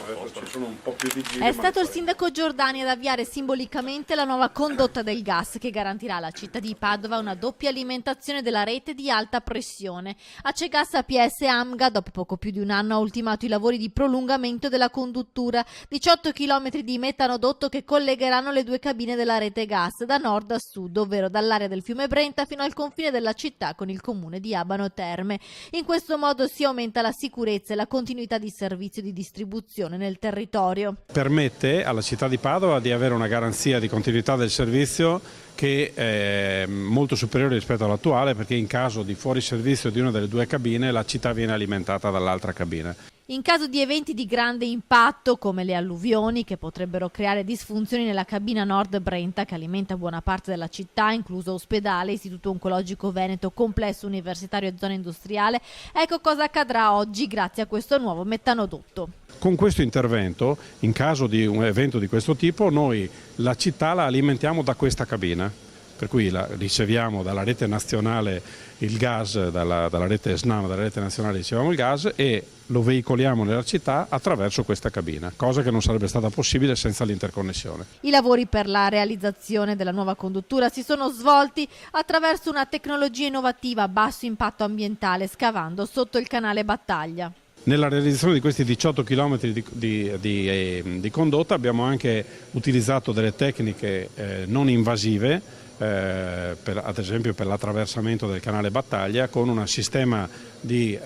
Adesso ci sono un po' più di giri. È stato il sindaco Giordani ad avviare simbolicamente la nuova condotta del gas che garantirà alla città di Padova una doppia alimentazione della rete di alta pressione. Acegas APS Amga, dopo poco più di un anno, ha ultimato i lavori di prolungamento della conduttura, 18 km di metanodotto che collegheranno le due cabine della rete gas da nord a sud, ovvero dall'area del fiume Brenta fino al confine della città con il comune di Abano Terme. In questo modo si aumenta la sicurezza e la continuità di servizio di distribuzione nel territorio. Permette alla città di Padova di avere una garanzia di continuità del servizio che è molto superiore rispetto all'attuale, perché in caso di fuoriservizio di una delle due cabine la città viene alimentata dall'altra cabina. In caso di eventi di grande impatto come le alluvioni che potrebbero creare disfunzioni nella cabina nord Brenta che alimenta buona parte della città, incluso ospedale, istituto oncologico Veneto, complesso universitario e zona industriale, ecco cosa accadrà oggi grazie a questo nuovo metanodotto. Con questo intervento, in caso di un evento di questo tipo, noi la città la alimentiamo da questa cabina, per cui riceviamo dalla rete nazionale il gas, dalla rete SNAM, dalla rete nazionale riceviamo il gas e lo veicoliamo nella città attraverso questa cabina, cosa che non sarebbe stata possibile senza l'interconnessione. I lavori per la realizzazione della nuova conduttura si sono svolti attraverso una tecnologia innovativa a basso impatto ambientale, scavando sotto il canale Battaglia. Nella realizzazione di questi 18 km di condotta abbiamo anche utilizzato delle tecniche non invasive, ad esempio per l'attraversamento del canale Battaglia, con un sistema di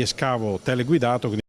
scavo teleguidato.